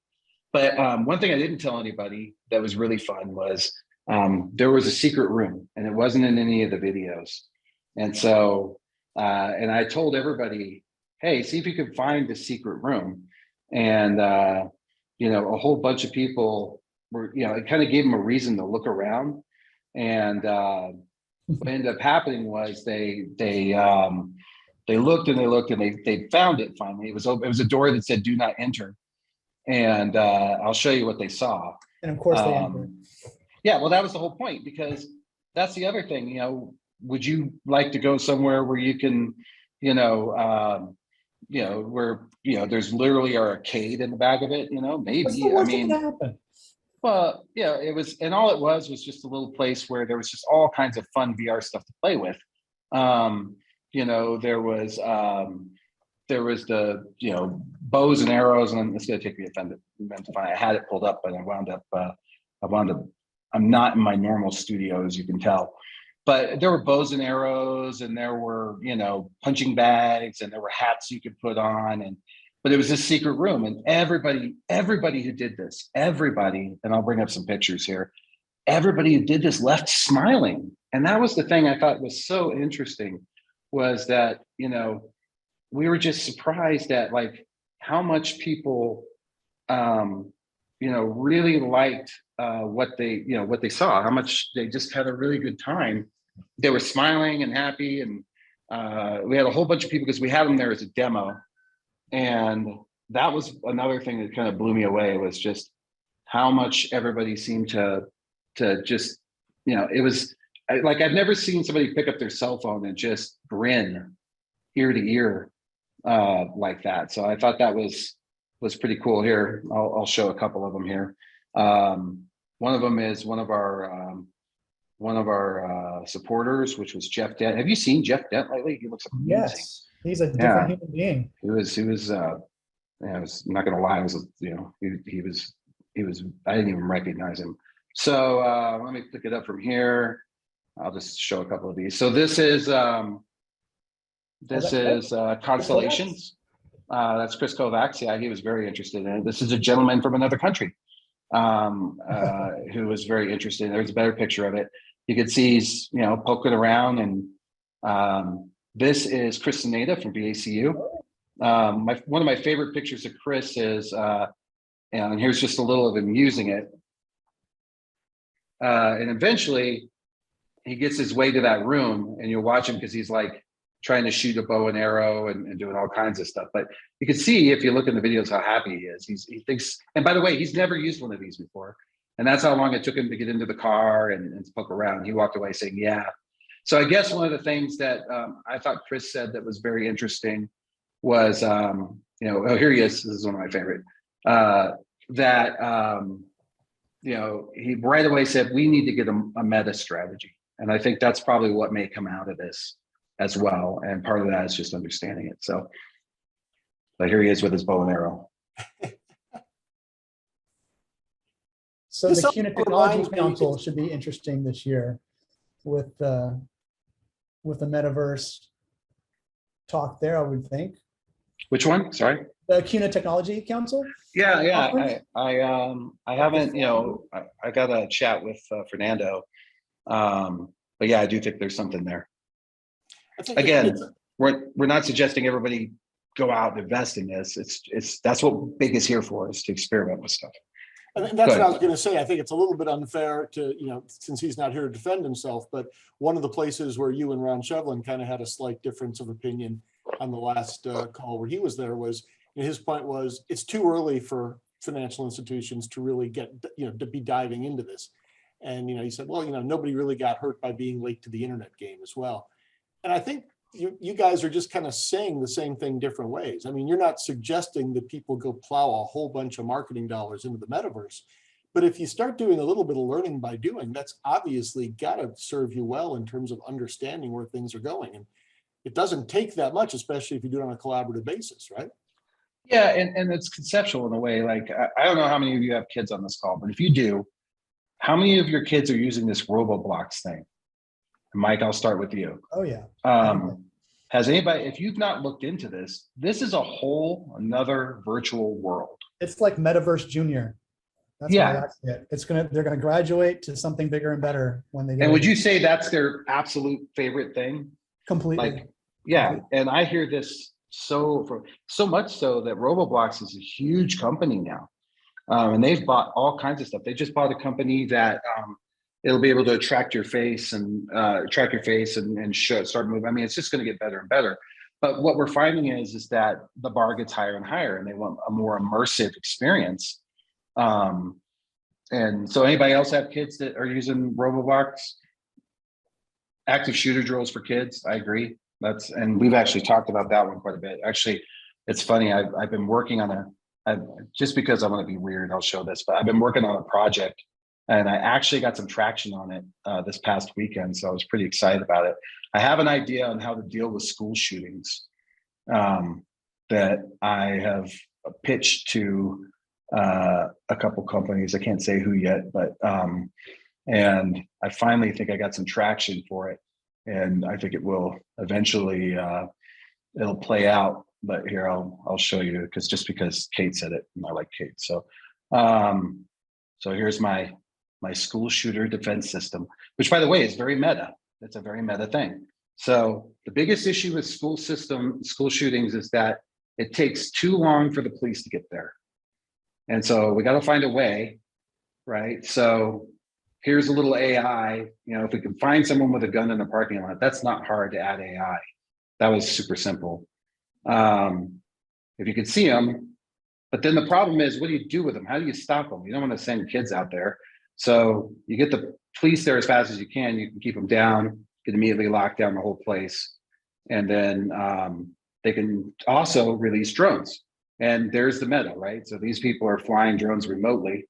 But one thing I didn't tell anybody that was really fun was there was a secret room, and it wasn't in any of the videos. And so, and I told everybody, hey, see if you can find the secret room. And, a whole bunch of people were, it kind of gave them a reason to look around. And what ended up happening was they looked and they found it finally. It was a door that said, "Do not enter." And I'll show you what they saw. And of course they entered. Yeah, well, that was the whole point, because that's the other thing, would you like to go somewhere where you can, where, there's literally an arcade in the back of it, maybe, What's the worst that can happen? Well, yeah, it was, and all it was just a little place where there was just all kinds of fun VR stuff to play with. There was the, bows and arrows, and it's going to take me a minute to find. I had it pulled up, but I wound up, I'm not in my normal studio, as you can tell. But there were bows and arrows, and there were, punching bags, and there were hats you could put on. But it was this secret room, and everybody who did this, and I'll bring up some pictures here, everybody who did this left smiling. And that was the thing I thought was so interesting, was that, we were just surprised at how much people, really liked what they saw, how much they just had a really good time. They were smiling and happy. And we had a whole bunch of people, because we had them there as a demo. And that was another thing that kind of blew me away, was just how much everybody seemed to just, it was like, I've never seen somebody pick up their cell phone and just grin ear to ear like that. So I thought that was pretty cool. Here, I'll show a couple of them here. One of them is one of our supporters, which was Jeff Dent. Have you seen Jeff Dent lately? He looks amazing. Yes, he's a different human being. He was I was not gonna lie, I was, he was, I didn't even recognize him. So let me pick it up from here. I'll just show a couple of these. So this is Constellations. That's Chris Kovacs. Yeah, he was very interested in it. This is a gentleman from another country who was very interested. There's a better picture of it. You can see he's, poking around, and this is Chris Sineda from BACU. One of my favorite pictures of Chris is, and here's just a little of him using it. And eventually he gets his way to that room, and you'll watch him because he's like trying to shoot a bow and arrow and doing all kinds of stuff. But you can see, if you look in the videos, how happy he is. He thinks, and by the way, he's never used one of these before. And that's how long it took him to get into the car and poke around. He walked away saying, yeah. So I guess one of the things that I thought Chris said that was very interesting was, oh, here he is. This is one of my favorite. He right away said, we need to get a meta strategy. And I think that's probably what may come out of this as well. And part of that is just understanding it. So, but here he is with his bow and arrow. So the CUNA Technology Council should be interesting this year with the metaverse talk there, I would think. Which one? Sorry. The CUNA Technology Council? Yeah. I haven't, I got a chat with Fernando. But yeah, I do think there's something there. Again, we're not suggesting everybody go out and invest in this. That's what Big is here for, is to experiment with stuff. And that's what I was going to say. I think it's a little bit unfair to, since he's not here to defend himself, but one of the places where you and Ron Shevlin kind of had a slight difference of opinion on the last call where he was there was, his point was, it's too early for financial institutions to really get, to be diving into this. And, he said, well, nobody really got hurt by being late to the internet game as well. And I think you guys are just kind of saying the same thing different ways. I mean, you're not suggesting that people go plow a whole bunch of marketing dollars into the metaverse. But if you start doing a little bit of learning by doing, that's obviously got to serve you well in terms of understanding where things are going. And it doesn't take that much, especially if you do it on a collaborative basis, right? Yeah, and it's conceptual in a way. Like, I don't know how many of you have kids on this call, but if you do, how many of your kids are using this Roblox thing? Mike, I'll start with you. Oh, yeah. Has anybody, if you've not looked into this, this is a whole another virtual world. It's like Metaverse Junior. That's they're gonna graduate to something bigger and better when they get. And would you say that's their absolute favorite thing? Completely. Like, yeah. Completely. And I hear this so much so that Roblox is a huge company now. And they've bought all kinds of stuff. They just bought a company that it'll be able to track your face and start moving. I mean, it's just going to get better and better. But what we're finding is that the bar gets higher and higher, and they want a more immersive experience. And so, anybody else have kids that are using Roblox? Active shooter drills for kids. I agree. And we've actually talked about that one quite a bit. Actually, it's funny. I've been working on just because I want to be weird, I'll show this, but I've been working on a project. And I actually got some traction on it this past weekend. So I was pretty excited about it. I have an idea on how to deal with school shootings that I have pitched to a couple companies. I can't say who yet, but and I finally think I got some traction for it. And I think it will eventually, it'll play out. But here, I'll show you, because Kate said it, and I like Kate. So here's my school shooter defense system, which, by the way, is very meta. It's a very meta thing. So the biggest issue with school shootings is that it takes too long for the police to get there. And so we got to find a way, right? So here's a little AI, if we can find someone with a gun in a parking lot, that's not hard to add AI. That was super simple. If you could see them, but then the problem is, what do you do with them? How do you stop them? You don't want to send kids out there. So you get the police there as fast as you can keep them down, you can immediately lock down the whole place. And then they can also release drones. And there's the meta, right? So these people are flying drones remotely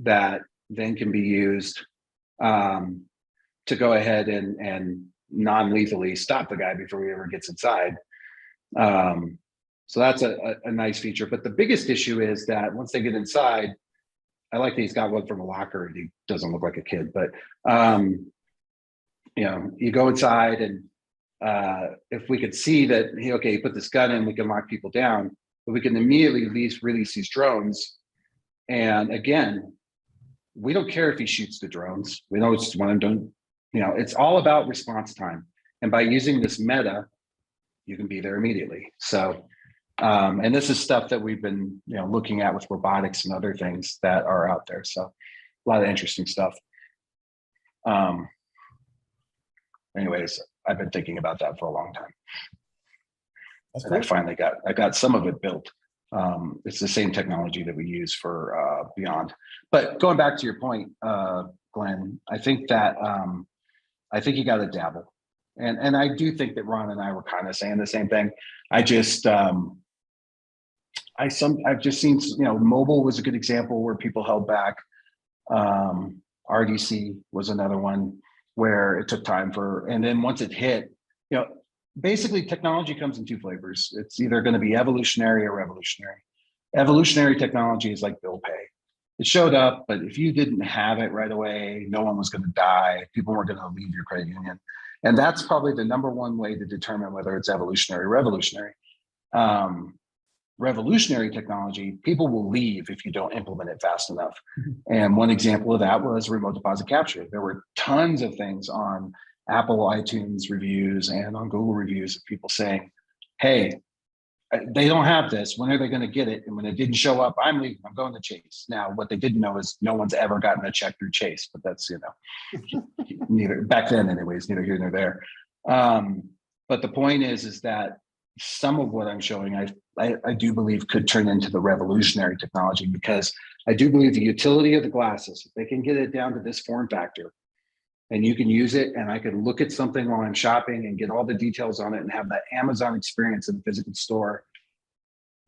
that then can be used to go ahead and non-lethally stop the guy before he ever gets inside. So that's a nice feature. But the biggest issue is that once they get inside, I like that he's got one from a locker. He doesn't look like a kid, but you know, you go inside and if we could see that he put this gun in, we can lock people down, but we can immediately release these drones. And again, we don't care if he shoots the drones. We know it's one of them. You know, it's all about response time. And by using this meta, you can be there immediately. So, and this is stuff that we've been, looking at with robotics and other things that are out there. So a lot of interesting stuff. Anyways, I've been thinking about that for a long time. That's And I cool. finally got some of it built. It's the same technology that we use for Beyond. But going back to your point, Glenn, I think that I think you got to dabble, and I do think that Ron and I were kind of saying the same thing. I've just seen, mobile was a good example where people held back. RDC was another one where it took time and then once it hit, basically technology comes in two flavors. It's either going to be evolutionary or revolutionary. Evolutionary technology is like bill pay. It showed up, but if you didn't have it right away, no one was going to die. People weren't going to leave your credit union. And that's probably the number one way to determine whether it's evolutionary or revolutionary. Revolutionary technology, people will leave if you don't implement it fast enough. And one example of that was remote deposit capture. There were tons of things on Apple iTunes reviews and on Google reviews of people saying, hey, they don't have this. When are they going to get it? And when it didn't show up, I'm leaving. I'm going to Chase. Now, what they didn't know is no one's ever gotten a check through Chase, but that's, neither back then anyways, neither here nor there. But the point is that some of what I'm showing, I do believe could turn into the revolutionary technology, because I do believe the utility of the glasses, if they can get it down to this form factor, and you can use it, and I can look at something while I'm shopping and get all the details on it and have that Amazon experience in the physical store,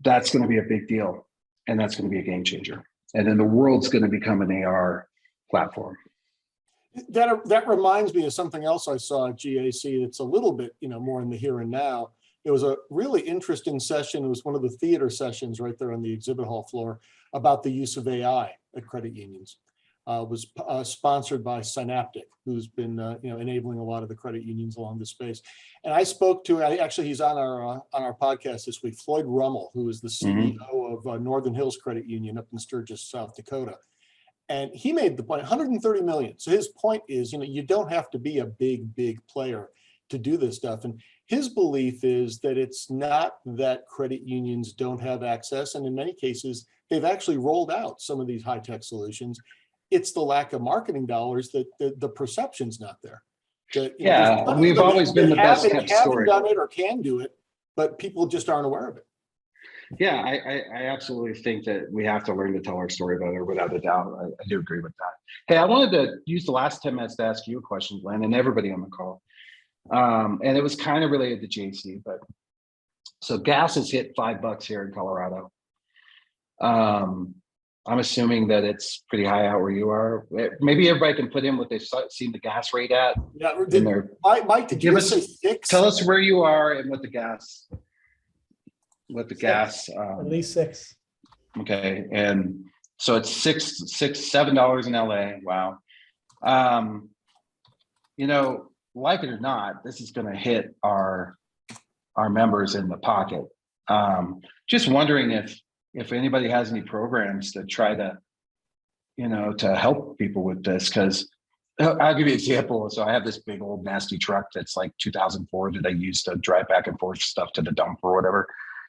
that's going to be a big deal. And that's going to be a game changer. And then the world's going to become an AR platform. That reminds me of something else I saw at GAC that's a little bit, more in the here and now. It was a really interesting session. It was one of the theater sessions right there on the exhibit hall floor about the use of AI at credit unions. Was sponsored by Synaptic, who's been enabling a lot of the credit unions along this space. And I spoke to, actually he's on our podcast this week, Floyd Rummel, who is the CEO of Northern Hills Credit Union up in Sturgis, South Dakota. And he made the point, 130 million. So his point is, you don't have to be a big player to do this stuff. And his belief is that it's not that credit unions don't have access. And in many cases, they've actually rolled out some of these high-tech solutions. It's the lack of marketing dollars that the perception's not there. We've always been the best kept story. Haven't done it or can do it, but people just aren't aware of it. Yeah, I absolutely think that we have to learn to tell our story better, without a doubt. I do agree with that. Hey, I wanted to use the last 10 minutes to ask you a question, Glenn, and everybody on the call. And it was kind of related to JC, but so gas has hit $5 here in Colorado. I'm assuming that it's pretty high out where you are. Maybe everybody can put in what they've seen the gas rate at. Yeah, Mike, did you say 6? Tell us where you are and what the gas. At least 6. Okay, and so it's $7 in LA. Wow. Like it or not, this is going to hit our members in the pocket. Just wondering if anybody has any programs that try to, to help people with this, because I'll give you an example. So I have this big old nasty truck that's like 2004 that I used to drive back and forth stuff to the dump or whatever.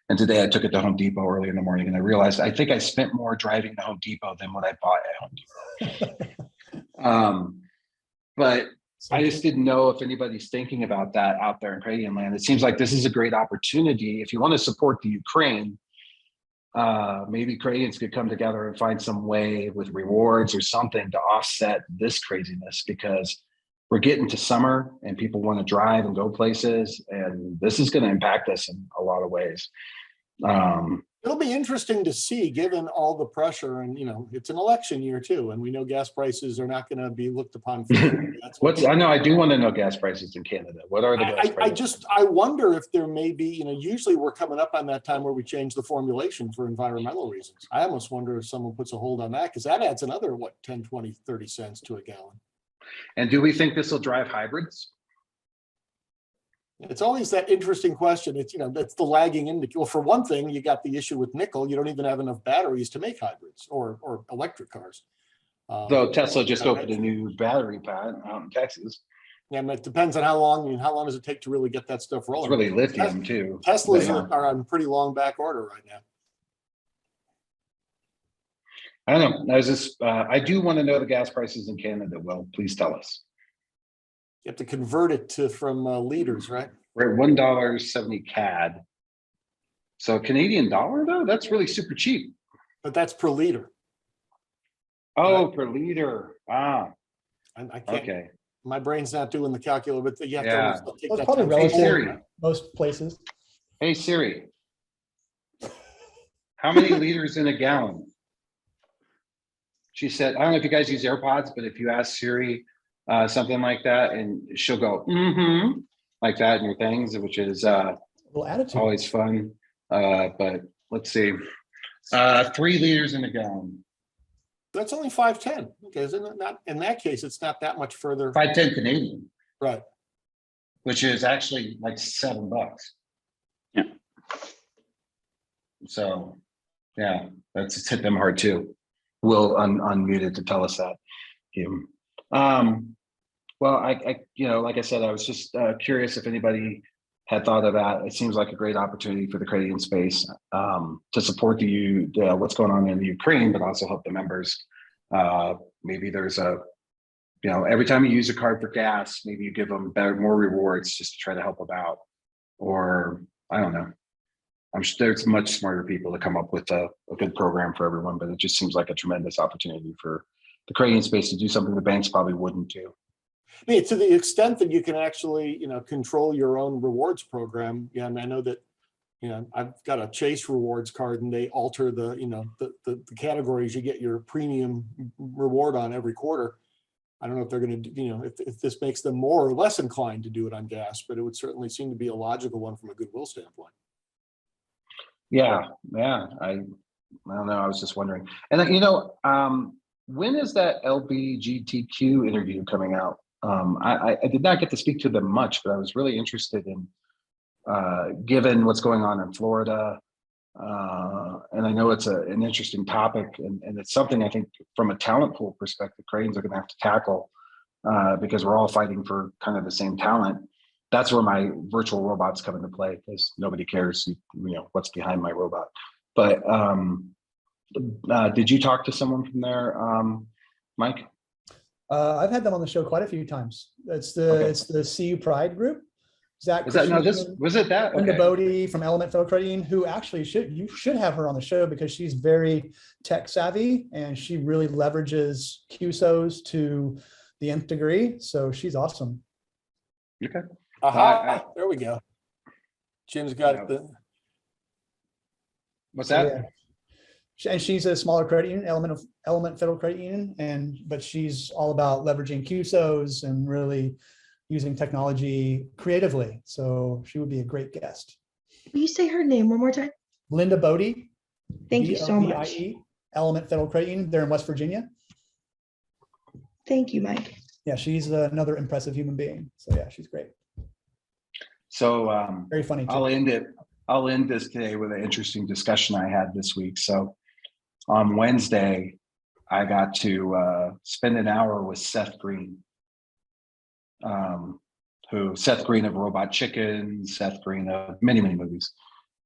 And today I took it to Home Depot early in the morning, and I realized I think I spent more driving to Home Depot than what I bought at Home Depot. But I just didn't know if anybody's thinking about that out there in Ukrainian land. It seems like this is a great opportunity. If you want to support the Ukraine, maybe Ukrainians could come together and find some way with rewards or something to offset this craziness, because we're getting to summer and people want to drive and go places, and this is going to impact us in a lot of ways. It'll be interesting to see, given all the pressure, and it's an election year too, and we know gas prices are not going to be looked upon favorably. I know, I do want to know gas prices in Canada. What are the gas prices? I wonder if there may be, usually we're coming up on that time where we change the formulation for environmental reasons. I almost wonder if someone puts a hold on that, because that adds another, 10, 20, 30 cents to a gallon. And do we think this will drive hybrids? It's always that interesting question. It's, that's the lagging indicator. Well, for one thing, you got the issue with nickel. You don't even have enough batteries to make hybrids or electric cars. Though Tesla just opened a new battery plant out in Texas. Yeah, and it depends on how long does it take to really get that stuff rolling. It's really lithium too. Teslas are on pretty long back order right now. I don't know. I do want to know the gas prices in Canada. Well, please tell us. You have to convert it from liters, right? We're at $1.70 CAD. So Canadian dollar though, that's really super cheap. But that's per liter. Oh, right? Per liter. Ah, I can't. okay. My brain's not doing the calculator, but you have to take Well, that. it's probably Hey, relative Siri. in most places. Hey Siri, how many liters in a gallon? She said, I don't know if you guys use AirPods, but if you ask Siri something like that, and she'll go, like that in your things, which is Little attitude. always fun. But let's see, 3 liters in a gallon. That's only 510. Okay, isn't it not? In that case, it's not that much further. 510 Canadian, Right. which is actually like $7. Yeah. So, yeah, that's hit them hard too. Will unmuted to tell us that. Well, I like I said, I was just curious if anybody had thought of that. It seems like a great opportunity for the credit union space to support what's going on in the Ukraine, but also help the members. Maybe there's every time you use a card for gas, maybe you give them more rewards just to try to help them out. Or I don't know. I'm sure there's much smarter people to come up with a good program for everyone, but it just seems like a tremendous opportunity for the credit union space to do something the banks probably wouldn't do. I mean, to the extent that you can actually, control your own rewards program. Yeah, and I know that, I've got a Chase rewards card, and they alter the categories you get your premium reward on every quarter. I don't know if they're going to, if this makes them more or less inclined to do it on gas, but it would certainly seem to be a logical one from a goodwill standpoint. Yeah. I don't know. I was just wondering. And when is that LGBTQ interview coming out? I did not get to speak to them much, but I was really interested in, given what's going on in Florida. And I know it's an interesting topic, and it's something I think from a talent pool perspective, cranes are going to have to tackle because we're all fighting for kind of the same talent. That's where my virtual robots come into play, because nobody cares, what's behind my robot. But did you talk to someone from there, Mike? I've had them on the show quite a few times. It's the CU Pride group. Zach, was it that? Linda Bodie from Element Federal Credit Union, who actually you should have her on the show because she's very tech savvy and she really leverages QSOs to the nth degree. So she's awesome. Okay. Aha, there we go. Jim's got the. What's that? Yeah. And she's a smaller credit union, Element Federal Credit Union, but she's all about leveraging QSOs and really using technology creatively. So she would be a great guest. Will you say her name one more time? Linda Bodie. Thank you so much. Element Federal Credit Union. They're in West Virginia. Thank you, Mike. Yeah, she's another impressive human being. So yeah, she's great. So very funny too. I'll end this today with an interesting discussion I had this week. So on Wednesday, I got to spend an hour with Seth Green, Seth Green of Robot Chicken, Seth Green of many, many movies.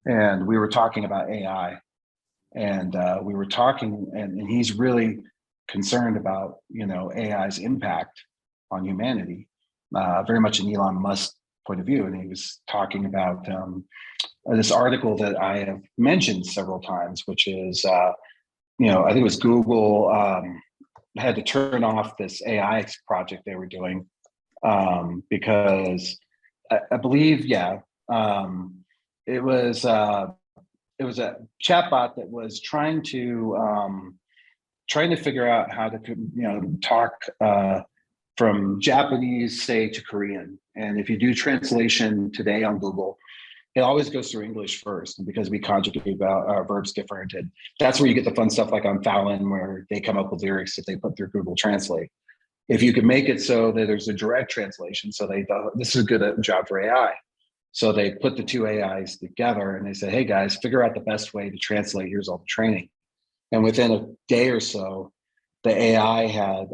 And we were talking about AI, and we were talking, and he's really concerned about, AI's impact on humanity, very much an Elon Musk point of view. And he was talking about this article that I have mentioned several times, which is, I think it was Google had to turn off this AI project they were doing because I believe, it was a chatbot that was trying to figure out how to, talk from Japanese, say, to Korean. And if you do translation today on Google, it always goes through English first. And because we conjugate verbs different, and that's where you get the fun stuff like on Fallon, where they come up with lyrics that they put through Google Translate. If you can make it so that there's a direct translation, so they thought this is a good job for AI. So they put the two AIs together and they said, hey guys, figure out the best way to translate. Here's all the training. And within a day or so, the AI had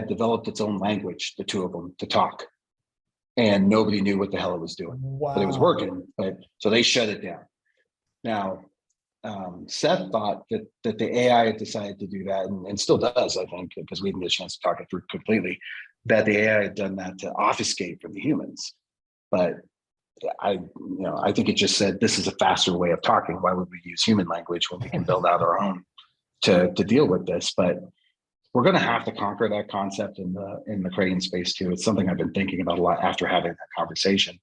developed its own language, the two of them, to talk. And nobody knew what the hell it was doing. Wow. But it was working. So they shut it down. Now, Seth thought that the AI had decided to do that, and still does, I think, because we didn't get a chance to talk it through completely, that the AI had done that to obfuscate from the humans. But I think it just said, this is a faster way of talking. Why would we use human language when we can build out our own to deal with this? But we're going to have to conquer that concept in the creating space too. It's something I've been thinking about a lot after having that conversation.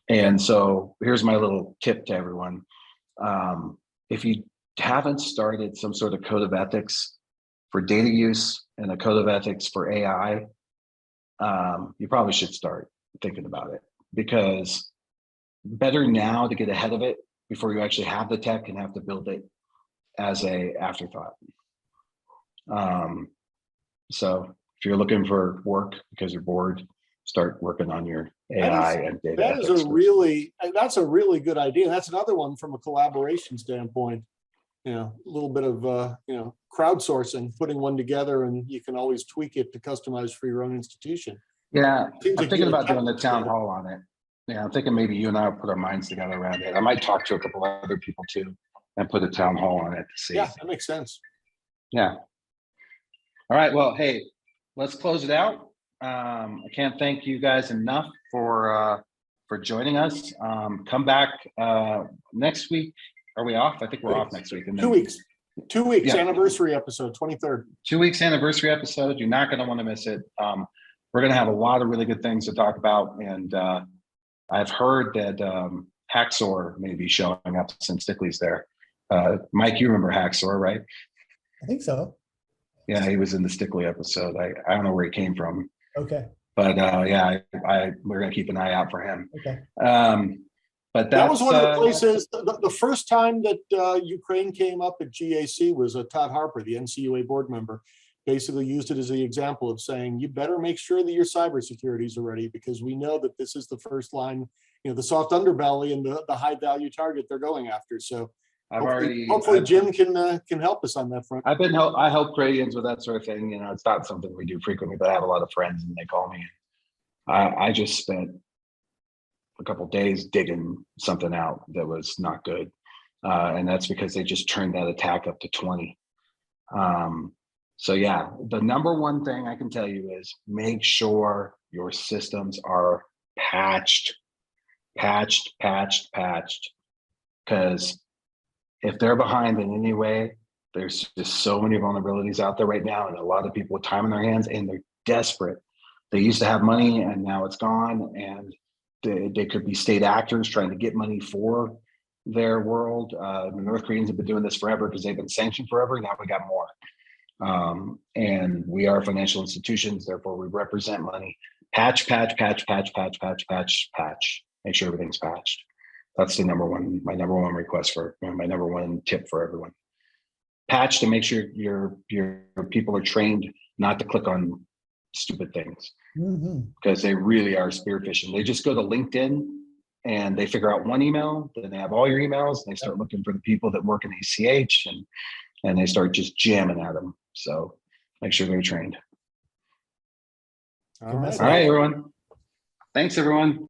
And so here's my little tip to everyone. If you haven't started some sort of code of ethics for data use and a code of ethics for AI, you probably should start thinking about it, because better now to get ahead of it before you actually have the tech and have to build it as a afterthought. So if you're looking for work because you're bored, start working on your AI and data. That's a really good idea. That's another one from a collaboration standpoint. A little bit of crowdsourcing, putting one together, and you can always tweak it to customize for your own institution. Yeah, I'm thinking about doing the town hall on it. Yeah, I'm thinking maybe you and I will put our minds together around it. I might talk to a couple of other people too and put a town hall on it to see. Yeah, that makes sense. Yeah. All right. Well, hey, let's close it out. I can't thank you guys enough for joining us. Come back next week. Are we off? I think we're off next week. And 2 weeks. 2 weeks, Yeah. Anniversary episode, 23rd. 2 weeks anniversary episode. You're not going to want to miss it. We're going to have a lot of really good things to talk about. And I've heard that Hacksaw may be showing up since Stickley's there. Mike, you remember Hacksaw, right? I think so. Yeah, he was in the Stickley episode. I don't know where he came from. Okay. But we're going to keep an eye out for him. Okay. But that was one of the places, the first time that Ukraine came up at GAC was Todd Harper, the NCUA board member, basically used it as the example of saying, you better make sure that your cybersecurities are ready, because we know that this is the first line, the soft underbelly and the high value target they're going after. So hopefully Jim can help us on that front. I help Canadians with that sort of thing. It's not something we do frequently, but I have a lot of friends and they call me. I just spent a couple of days digging something out that was not good. And that's because they just turned that attack up to 20. So yeah, the number one thing I can tell you is make sure your systems are patched, because if they're behind in any way, there's just so many vulnerabilities out there right now, and a lot of people with time in their hands, and they're desperate. They used to have money and now it's gone, and they could be state actors trying to get money for their world. The North Koreans have been doing this forever because they've been sanctioned forever. Now we got more. And we are financial institutions, therefore we represent money. Patch. Make sure everything's patched. That's my number one request my number one tip for everyone. Patch to make sure your people are trained not to click on stupid things, because they really are spear phishing. They just go to LinkedIn and they figure out one email, then they have all your emails, and they start looking for the people that work in ACH, and they start just jamming at them. So make sure they're trained. All right, everyone. Thanks, everyone.